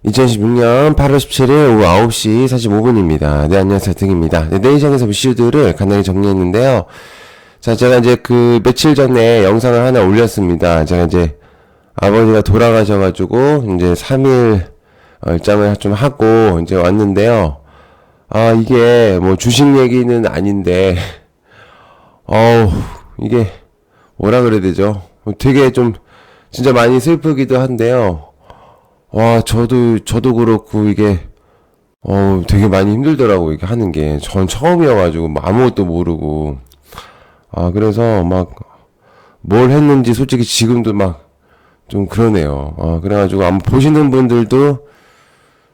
2016년 8월 17일 오후 9시 45분입니다. 네, 안녕하세요. 등입니다. 네, 내일 시장에서 이슈들을 간단히 정리했는데요. 자, 제가 이제 며칠 전에 영상을 하나 올렸습니다. 제가 이제 아버지가 돌아가셔가지고, 이제 3일 일정을 좀 하고, 이제 왔는데요. 아, 이게 뭐 주식 얘기는 아닌데, 이게 뭐라 그래야 되죠? 되게 좀, 진짜 많이 슬프기도 한데요. 와, 저도 그렇고, 이게, 되게 많이 힘들더라고, 이게 하는 게. 전 처음이어가지고, 뭐 아무것도 모르고. 아, 그래서 막, 뭘 했는지 솔직히 지금도 막, 좀 그러네요. 그래가지고, 아마 보시는 분들도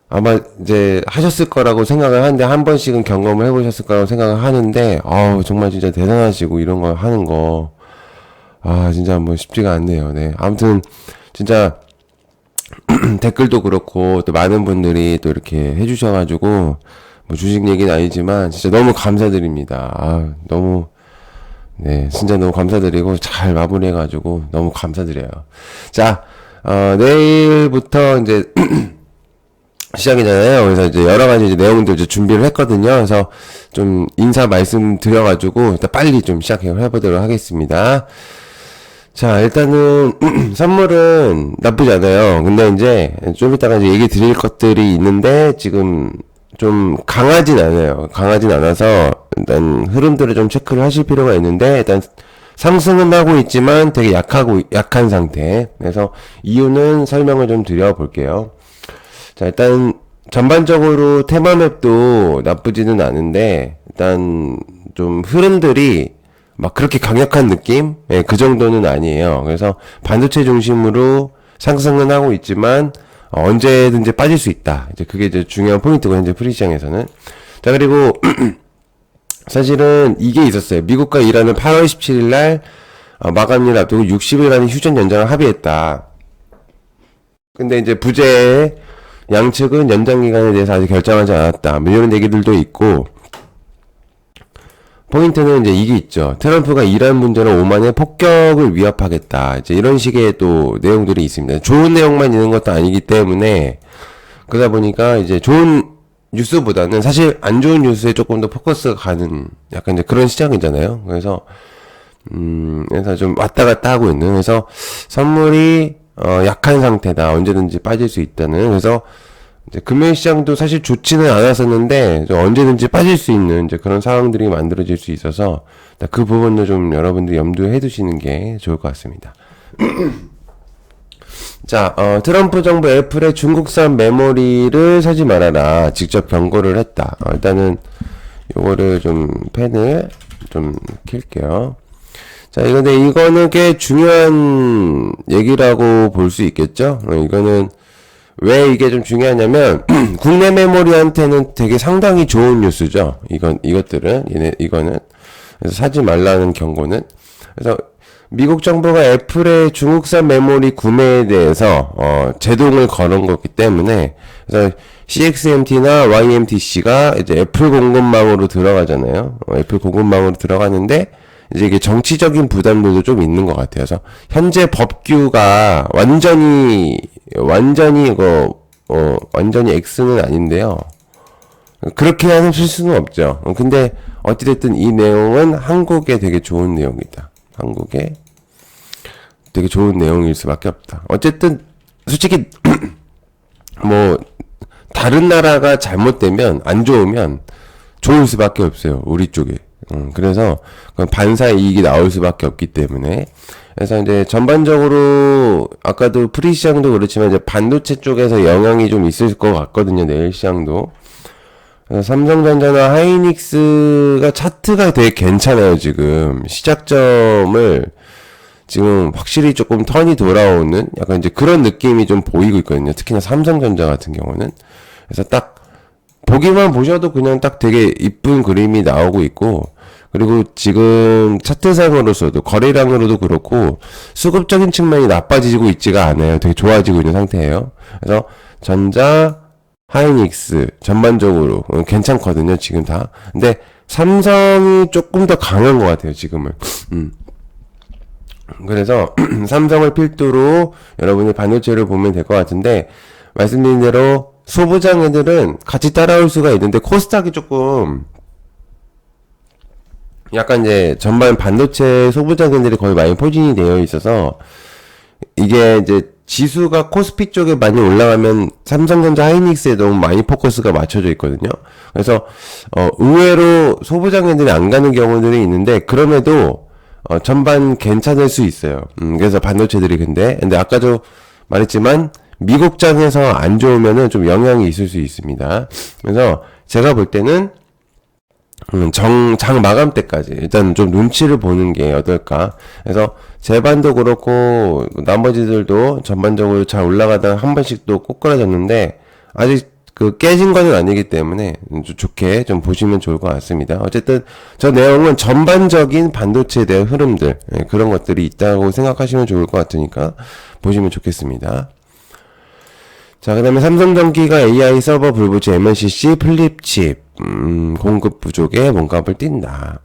아마 이제 하셨을 거라고 생각을 하는데, 한 번씩은 경험을 해보셨을 거라고 생각을 하는데, 정말 진짜 대단하시고, 이런 거 하는 거. 진짜 뭐 쉽지가 않네요. 네. 아무튼, 진짜, 댓글도 그렇고 또 많은 분들이 또 이렇게 해주셔가지고 뭐 주식 얘기는 아니지만 진짜 너무 감사드립니다. 너무 네 진짜 너무 감사드리고 잘 마무리해가지고 너무 감사드려요. 자 내일부터 이제 시작이잖아요. 그래서 이제 여러 가지 이제 내용들 이제 준비를 했거든요. 그래서 좀 인사 말씀 드려가지고 일단 빨리 좀 시작해보도록 하겠습니다. 자, 일단은, 선물은 나쁘지 않아요. 근데 이제, 좀 이따가 이제 얘기 드릴 것들이 있는데, 지금 좀 강하진 않아요. 강하진 않아서, 일단 흐름들을 좀 체크를 하실 필요가 있는데, 일단 상승은 하고 있지만 되게 약한 상태. 그래서 이유는 설명을 좀 드려볼게요. 자, 일단, 전반적으로 테마맵도 나쁘지는 않은데, 일단 좀 흐름들이 막 그렇게 강력한 느낌? 예, 그 정도는 아니에요. 그래서 반도체 중심으로 상승은 하고 있지만 언제든지 빠질 수 있다. 이제 그게 이제 중요한 포인트고 현재 프리시장에서는. 자, 그리고 사실은 이게 있었어요. 미국과 이란은 8월 17일 날 마감일 앞두고 60일간의 휴전 연장을 합의했다. 근데 이제 부재 양측은 연장 기간에 대해서 아직 결정하지 않았다. 뭐 이런 얘기들도 있고, 포인트는 이제 이게 있죠. 트럼프가 이란 문제로 오만의 폭격을 위협하겠다. 이제 이런 식의 또 내용들이 있습니다. 좋은 내용만 있는 것도 아니기 때문에, 그러다 보니까 이제 좋은 뉴스보다는 사실 안 좋은 뉴스에 조금 더 포커스가 가는 약간 이제 그런 시장이잖아요. 그래서 좀 왔다 갔다 하고 있는. 그래서 선물이 약한 상태다. 언제든지 빠질 수 있다는. 그래서 이제 금융 시장도 사실 좋지는 않았었는데 언제든지 빠질 수 있는 이제 그런 상황들이 만들어질 수 있어서 그 부분도 좀 여러분들이 염두에 두시는 게 좋을 것 같습니다. 자, 트럼프 정부 애플의 중국산 메모리를 사지 말아라. 직접 경고를 했다. 일단은 요거를 좀 펜을 좀 킬게요. 자, 이거는 꽤 중요한 얘기라고 볼 수 있겠죠? 이거는 왜 이게 좀 중요하냐면, 국내 메모리한테는 되게 상당히 좋은 뉴스죠. 이거는. 그래서 사지 말라는 경고는. 그래서 미국 정부가 애플의 중국산 메모리 구매에 대해서, 제동을 걸은 거기 때문에, 그래서 CXMT나 YMTC가 이제 애플 공급망으로 들어가잖아요. 애플 공급망으로 들어가는데, 이제 이게 정치적인 부담들도 좀 있는 것 같아요. 그래서 현재 법규가 완전히 X는 아닌데요. 그렇게 하는 실수는 없죠. 근데 어찌됐든 이 내용은 한국에 되게 좋은 내용이다. 한국에 되게 좋은 내용일 수밖에 없다. 어쨌든 솔직히 뭐 다른 나라가 잘못되면 안 좋으면 좋을 수밖에 없어요. 우리 쪽에. 그래서 반사 이익이 나올 수밖에 없기 때문에. 그래서 이제 전반적으로 아까도 프리 시장도 그렇지만 이제 반도체 쪽에서 영향이 좀 있을 것 같거든요. 내일 시장도. 그래서 삼성전자나 하이닉스가 차트가 되게 괜찮아요. 지금 시작점을 지금 확실히 조금 턴이 돌아오는 약간 이제 그런 느낌이 좀 보이고 있거든요. 특히나 삼성전자 같은 경우는. 그래서 딱 보기만 보셔도 그냥 딱 되게 이쁜 그림이 나오고 있고, 그리고 지금 차트상으로서도 거래량으로도 그렇고 수급적인 측면이 나빠지고 있지가 않아요. 되게 좋아지고 있는 상태예요. 그래서 전자, 하이닉스 전반적으로 괜찮거든요. 지금 다. 근데 삼성이 조금 더 강한 것 같아요. 지금은. 그래서 삼성을 필두로 여러분이 반도체를 보면 될 것 같은데, 말씀드린 대로 소부장 애들은 같이 따라올 수가 있는데 코스닥이 조금 약간 이제 전반 반도체 소부장애들이 거의 많이 포진이 되어 있어서 이게 이제 지수가 코스피 쪽에 많이 올라가면 삼성전자 하이닉스에 너무 많이 포커스가 맞춰져 있거든요. 그래서 의외로 소부장애들이 안 가는 경우들이 있는데 그럼에도 전반 괜찮을 수 있어요. 그래서 반도체들이 근데 아까도 말했지만 미국장에서 안 좋으면은 좀 영향이 있을 수 있습니다. 그래서 제가 볼 때는 장 마감 때까지 일단 좀 눈치를 보는 게 어떨까. 그래서 제반도 그렇고 나머지들도 전반적으로 잘 올라가다가 한 번씩 또 꼬꾸라졌는데 아직 그 깨진 거는 아니기 때문에 좀 좋게 좀 보시면 좋을 것 같습니다. 어쨌든 저 내용은 전반적인 반도체에 대한 흐름들 그런 것들이 있다고 생각하시면 좋을 것 같으니까 보시면 좋겠습니다. 자, 그 다음에 삼성전기가 AI 서버 불붙이 MLCC 플립칩 공급 부족에 몸값을 띈다.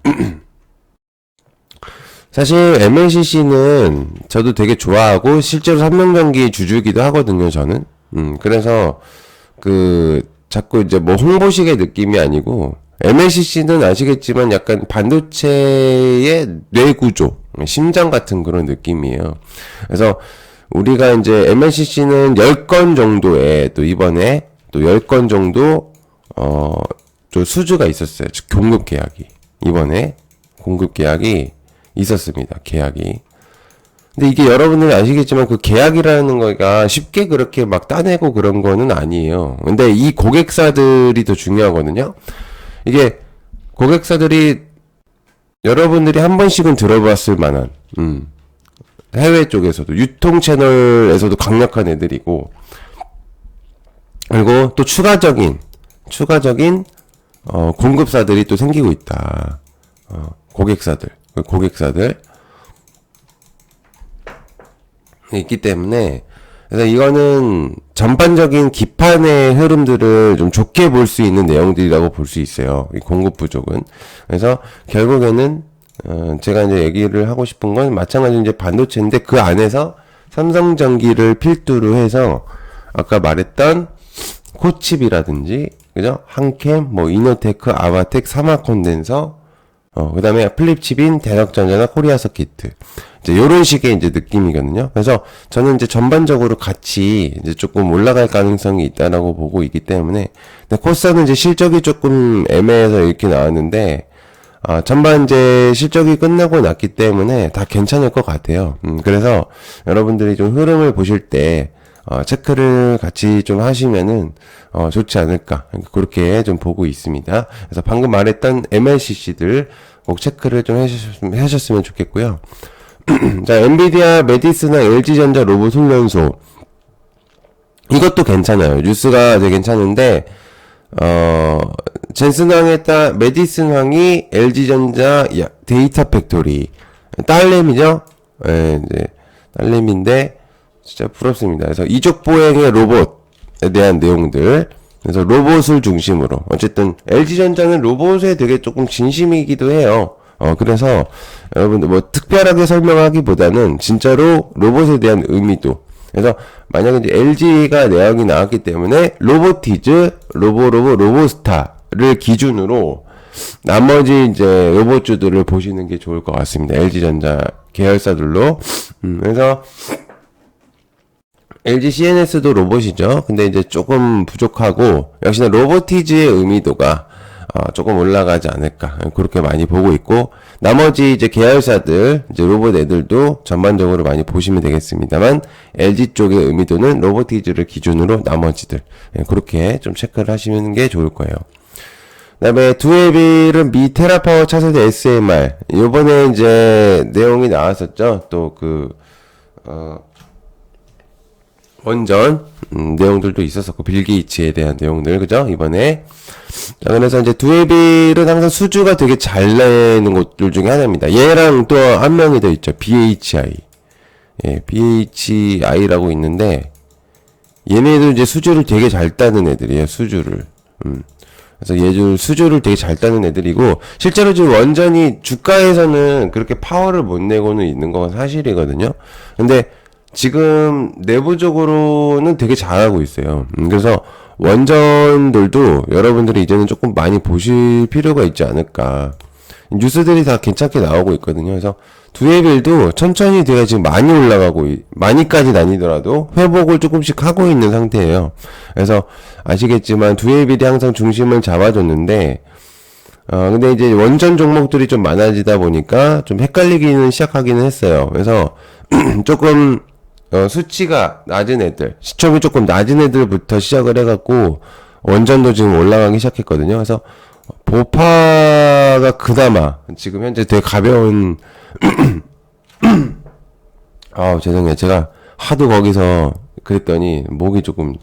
사실 MLCC는 저도 되게 좋아하고 실제로 삼성전기 주주기도 하거든요, 저는. 그래서 자꾸 이제 뭐 홍보식의 느낌이 아니고 MLCC는 아시겠지만 약간 반도체의 뇌구조, 심장 같은 그런 느낌이에요. 그래서 우리가 이제 MLCC는 10건 정도에 또 이번에 또 10건 정도 또 수주가 있었어요. 즉 공급 계약이. 이번에 공급 계약이 있었습니다. 계약이. 근데 이게 여러분들이 아시겠지만 그 계약이라는 거가 쉽게 그렇게 막 따내고 그런 거는 아니에요. 근데 이 고객사들이 더 중요하거든요. 이게 고객사들이 여러분들이 한 번씩은 들어봤을 만한 해외 쪽에서도 유통 채널에서도 강력한 애들이고 그리고 또 추가적인 공급사들이 또 생기고 있다. 고객사들 있기 때문에 그래서 이거는 전반적인 기판의 흐름들을 좀 좋게 볼 수 있는 내용들이라고 볼 수 있어요. 이 공급 부족은. 그래서 결국에는 제가 이제 얘기를 하고 싶은 건 마찬가지로 이제 반도체인데 그 안에서 삼성전기를 필두로 해서 아까 말했던 코칩이라든지 그죠? 한캠, 뭐 이노테크, 아바텍, 사마콘덴서, 그 다음에 플립칩인 대덕전자나 코리아서키트. 이제 요런 식의 이제 느낌이거든요. 그래서 저는 이제 전반적으로 같이 이제 조금 올라갈 가능성이 있다라고 보고 있기 때문에, 근데 코스닥은 이제 실적이 조금 애매해서 이렇게 나왔는데, 전반 이제 실적이 끝나고 났기 때문에 다 괜찮을 것 같아요. 그래서 여러분들이 좀 흐름을 보실 때, 체크를 같이 좀 하시면은, 좋지 않을까. 그렇게 좀 보고 있습니다. 그래서 방금 말했던 MLCC들 꼭 체크를 좀 하셨으면 좋겠고요. 자, 엔비디아, 메디스나 LG전자 로봇 훈련소. 이것도 괜찮아요. 뉴스가 되게 괜찮은데, 젠슨왕에 따, 메디슨왕이 LG전자 데이터 팩토리. 딸내미죠? 예, 이제, 딸내미인데, 진짜 부럽습니다. 그래서 이족 보행의 로봇에 대한 내용들. 그래서 로봇을 중심으로. 어쨌든, LG전자는 로봇에 되게 조금 진심이기도 해요. 그래서, 여러분들 뭐 특별하게 설명하기보다는 진짜로 로봇에 대한 의미도. 그래서, 만약에 이제 LG가 내역이 나왔기 때문에, 로보티즈, 로보스타를 기준으로, 나머지 이제 로봇주들을 보시는 게 좋을 것 같습니다. LG전자 계열사들로. 그래서, LG CNS도 로봇이죠. 근데 이제 조금 부족하고, 역시나 로보티즈의 의미도가, 조금 올라가지 않을까. 그렇게 많이 보고 있고, 나머지 이제 계열사들, 이제 로봇 애들도 전반적으로 많이 보시면 되겠습니다만, LG 쪽의 의미도는 로보티즈를 기준으로 나머지들, 그렇게 좀 체크를 하시는 게 좋을 거예요. 그 다음에 두에빌은 미 테라파워 차세대 SMR. 요번에 이제 내용이 나왔었죠. 또 원전 내용들도 있었었고 빌 게이츠에 대한 내용들 그죠 이번에. 자, 그래서 이제 두에빌은 항상 수주가 되게 잘 내는 곳들 중에 하나입니다. 얘랑 또 한 명이 더 있죠. BHI. 예, BHI라고 있는데 얘네도 이제 수주를 되게 잘 따는 애들이에요. 수주를. 그래서 얘들 수주를 되게 잘 따는 애들이고 실제로 지금 원전이 주가에서는 그렇게 파워를 못 내고는 있는 건 사실이거든요. 근데 지금 내부적으로는 되게 잘하고 있어요. 그래서 원전들도 여러분들이 이제는 조금 많이 보실 필요가 있지 않을까. 뉴스들이 다 괜찮게 나오고 있거든요. 그래서 두에빌도 천천히 제가 지금 많이 올라가고, 많이까지는 아니더라도 회복을 조금씩 하고 있는 상태예요. 그래서 아시겠지만 두에빌이 항상 중심을 잡아줬는데, 근데 이제 원전 종목들이 좀 많아지다 보니까 좀 헷갈리기는 시작하기는 했어요. 그래서 조금 수치가 낮은 애들, 시총이 조금 낮은 애들부터 시작을 해갖고 원전도 지금 올라가기 시작했거든요. 그래서 보파가 그나마 지금 현재 되게 가벼운 죄송해요. 제가 하도 거기서 그랬더니 목이 조금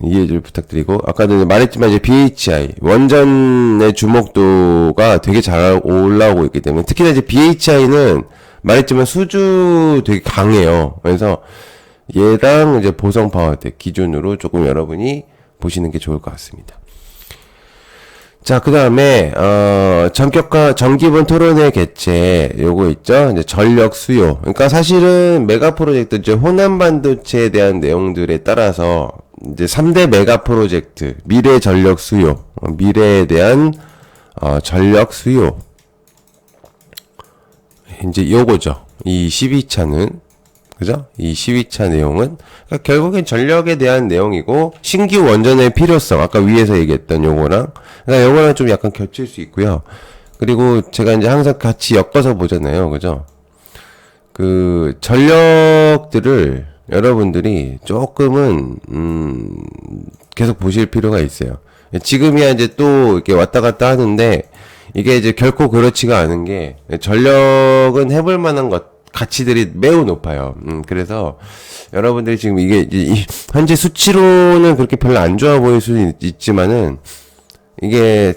이해 좀 부탁드리고, 아까도 말했지만 이제 BHI 원전의 주목도가 되게 잘 올라오고 있기 때문에, 특히나 이제 BHI는 말했지만 수주 되게 강해요. 그래서 얘랑 이제 보성 파워텍 기준으로 조금 여러분이 보시는 게 좋을 것 같습니다. 자, 그 다음에, 전기분 토론회 개최, 요거 있죠? 이제 전력 수요. 그러니까 사실은 메가 프로젝트, 이제 호남 반도체에 대한 내용들에 따라서, 이제 3대 메가 프로젝트, 미래 전력 수요, 미래에 대한, 전력 수요. 이제 요거죠. 이 12차는. 그죠? 이 12차 내용은 그러니까 결국엔 전력에 대한 내용이고, 신규 원전의 필요성, 아까 위에서 얘기했던 요거랑, 그러니까 요거랑 좀 약간 겹칠 수 있고요. 그리고 제가 이제 항상 같이 엮어서 보잖아요. 그죠? 그 전력들을 여러분들이 조금은 계속 보실 필요가 있어요. 지금이야 이제 또 이렇게 왔다 갔다 하는데, 이게 이제 결코 그렇지가 않은 게, 전력은 해볼 만한 가치들이 매우 높아요. 그래서 여러분들이 지금 이게 현재 수치로는 그렇게 별로 안 좋아 보일 수 있지만은, 이게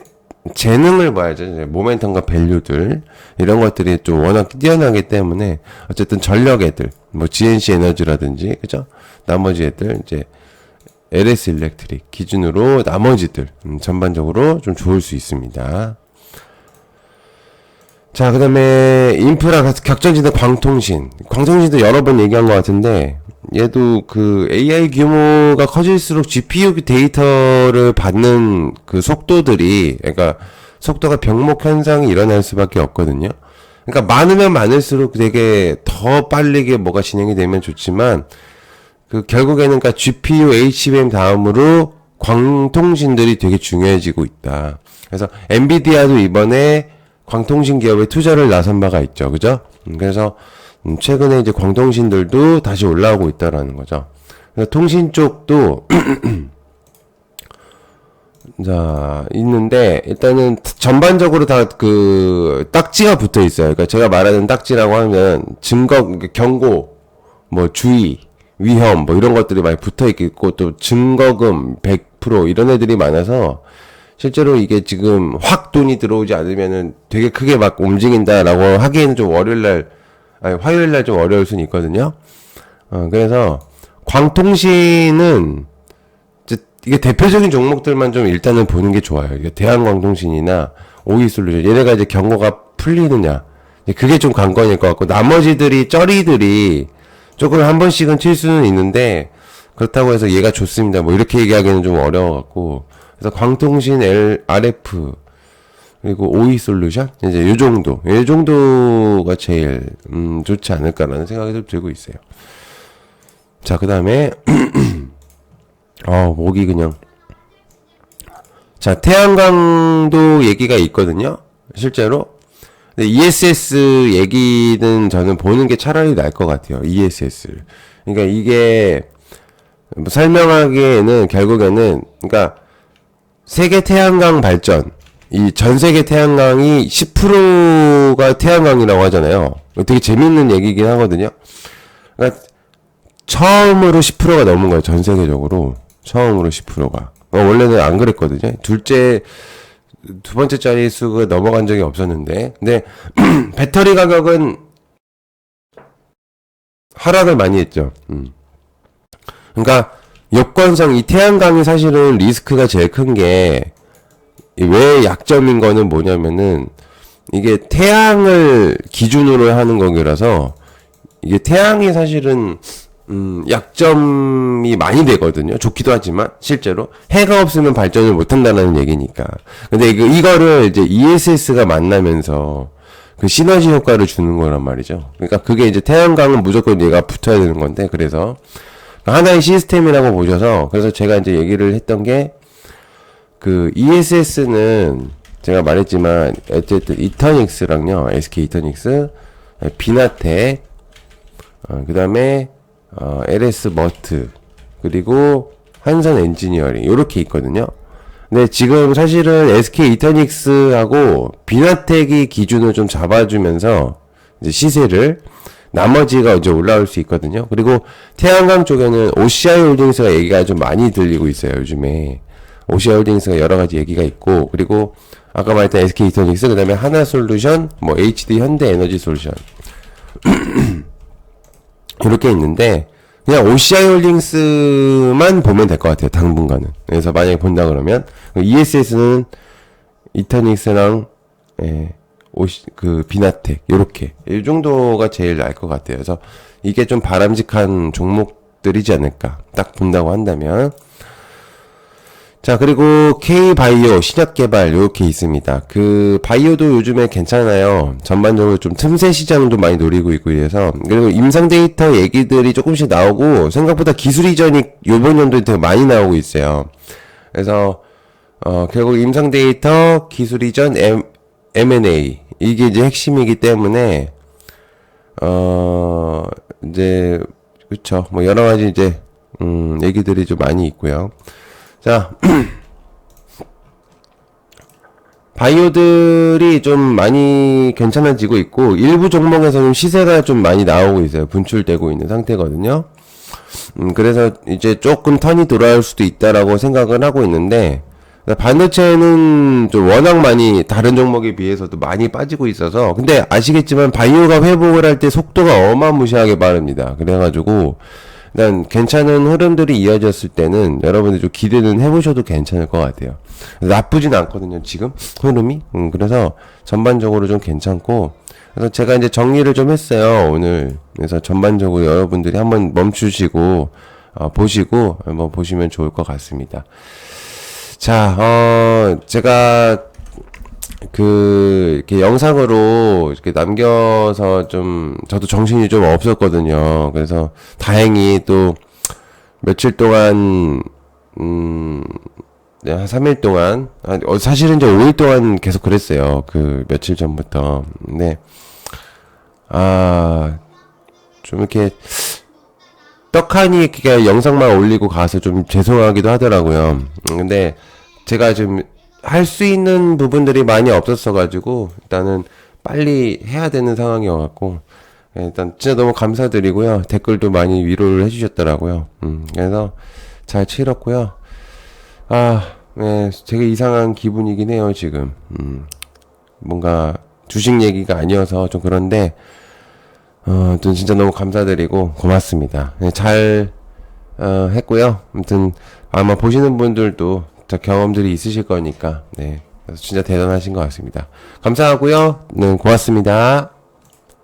재능을 봐야죠. 모멘텀과 밸류들 이런 것들이 좀 워낙 뛰어나기 때문에, 어쨌든 전력 애들, 뭐 GNC 에너지라든지, 그죠? 나머지 애들 이제 LS 일렉트릭 기준으로 나머지들 전반적으로 좀 좋을 수 있습니다. 자, 그 다음에 인프라 격전지대 광통신도 여러 번 얘기한 것 같은데, 얘도 그 AI 규모가 커질수록 GPU 데이터를 받는 그 속도들이, 그러니까 속도가 병목 현상이 일어날 수밖에 없거든요. 그러니까 많으면 많을수록 되게 더 빠르게 뭐가 진행이 되면 좋지만, 그 결국에는 그러니까 GPU, HBM 다음으로 광통신들이 되게 중요해지고 있다. 그래서 엔비디아도 이번에 광통신 기업에 투자를 나선 바가 있죠. 그죠? 그래서 최근에 이제 광통신들도 다시 올라오고 있다라는 거죠. 그래서 통신 쪽도 자, 있는데, 일단은 전반적으로 다 그 딱지가 붙어 있어요. 그러니까 제가 말하는 딱지라고 하면 증거, 경고, 뭐 주의, 위험, 뭐 이런 것들이 많이 붙어 있고, 또 증거금 100% 이런 애들이 많아서, 실제로 이게 지금 확 돈이 들어오지 않으면은 되게 크게 막 움직인다라고 하기에는 좀 화요일날 좀 어려울 수는 있거든요. 그래서 광통신은 이게 대표적인 종목들만 좀 일단은 보는 게 좋아요. 이게 대한광통신이나 오이솔루션, 얘네가 이제 경고가 풀리느냐, 그게 좀 관건일 것 같고, 나머지들이 쩌리들이 조금 한 번씩은 칠 수는 있는데, 그렇다고 해서 얘가 좋습니다, 뭐 이렇게 얘기하기는 좀 어려워갖고, 그래서 광통신, RF, 그리고 오이솔루션, 이제 요 정도가 제일 좋지 않을까라는 생각이 좀 들고 있어요. 자, 그 다음에 목이 그냥, 자, 태양광도 얘기가 있거든요, 실제로. 근데 ESS 얘기는 저는 보는 게 차라리 나을 것 같아요, ESS를. 그러니까 이게 뭐 설명하기에는 결국에는, 그러니까 세계 태양광 발전, 이 전 세계 태양광이 10%가 태양광이라고 하잖아요. 되게 재밌는 얘기긴 하거든요. 그러니까 처음으로 10%가 넘은 거예요, 전 세계적으로. 처음으로 10%가. 원래는 안 그랬거든요. 두 번째 자리 수가 넘어간 적이 없었는데, 근데 배터리 가격은 하락을 많이 했죠. 그러니까 여건상 이 태양광이 사실은 리스크가 제일 큰 게, 왜 약점인 거는 뭐냐면은, 이게 태양을 기준으로 하는 거기라서 이게 태양이 사실은 약점이 많이 되거든요. 좋기도 하지만 실제로 해가 없으면 발전을 못 한다는 얘기니까. 근데 이거를 이제 ESS가 만나면서 그 시너지 효과를 주는 거란 말이죠. 그러니까 그게 이제 태양광은 무조건 얘가 붙어야 되는 건데, 그래서 하나의 시스템이라고 보셔서, 그래서 제가 이제 얘기를 했던 게 그 ESS는 제가 말했지만 어쨌든 이터닉스랑요, SK 이터닉스, 비나텍, 그다음에 LS 머트, 그리고 한선 엔지니어링, 요렇게 있거든요. 근데 지금 사실은 SK 이터닉스하고 비나텍이 기준을 좀 잡아주면서 이제 시세를, 나머지가 이제 올라올 수 있거든요. 그리고 태양광 쪽에는 OCI 홀딩스가 얘기가 좀 많이 들리고 있어요, 요즘에. OCI 홀딩스가 여러 가지 얘기가 있고, 그리고 아까 말했던 SK 이터닉스, 그 다음에 하나솔루션, 뭐 HD 현대 에너지 솔루션. 이렇게 있는데, 그냥 OCI 홀딩스만 보면 될 것 같아요, 당분간은. 그래서 만약에 본다 그러면, ESS는 이터닉스랑, 비나텍, 요렇게. 이 정도가 제일 나을 것 같아요. 그래서 이게 좀 바람직한 종목들이지 않을까. 딱 본다고 한다면. 자, 그리고 K바이오, 신약개발, 요렇게 있습니다. 그, 바이오도 요즘에 괜찮아요. 전반적으로 좀 틈새 시장도 많이 노리고 있고 이래서. 그리고 임상 데이터 얘기들이 조금씩 나오고, 생각보다 기술 이전이 요번 연도에 되게 많이 나오고 있어요. 그래서, 결국 임상 데이터, 기술 이전, M&A. 이게 이제 핵심이기 때문에, 이제, 그쵸. 뭐, 여러 가지 이제, 얘기들이 좀 많이 있고요. 자, 바이오들이 좀 많이 괜찮아지고 있고, 일부 종목에서는 시세가 좀 많이 나오고 있어요. 분출되고 있는 상태거든요. 그래서 이제 조금 턴이 돌아올 수도 있다라고 생각을 하고 있는데, 반도체는 좀 워낙 많이 다른 종목에 비해서도 많이 빠지고 있어서, 근데 아시겠지만 바이오가 회복을 할 때 속도가 어마무시하게 빠릅니다. 그래가지고 일단 괜찮은 흐름들이 이어졌을 때는 여러분들 좀 기대는 해보셔도 괜찮을 것 같아요. 나쁘진 않거든요, 지금 흐름이. 그래서 전반적으로 좀 괜찮고, 그래서 제가 이제 정리를 좀 했어요, 오늘. 그래서 전반적으로 여러분들이 한번 멈추시고 보시고 한번 보시면 좋을 것 같습니다. 자, 제가 이렇게 영상으로 이렇게 남겨서 좀, 저도 정신이 좀 없었거든요. 그래서 다행히 또 며칠 동안, 네, 한 3일 동안, 사실은 이제 5일 동안 계속 그랬어요. 그 며칠 전부터. 근데, 좀 이렇게, 떡하니 그냥 영상만 올리고 가서 좀 죄송하기도 하더라고요. 근데 제가 지금 할 수 있는 부분들이 많이 없었어가지고 일단은 빨리 해야 되는 상황이어갖고 일단 진짜 너무 감사드리고요. 댓글도 많이 위로를 해주셨더라고요. 그래서 잘 치렀고요. 네, 되게 이상한 기분이긴 해요, 지금. 뭔가 주식 얘기가 아니어서 좀 그런데 또 진짜 너무 감사드리고 고맙습니다. 네, 잘 했고요. 아무튼 아마 보시는 분들도 경험들이 있으실 거니까 네, 그래서 진짜 대단하신 것 같습니다. 감사하고요. 네, 고맙습니다.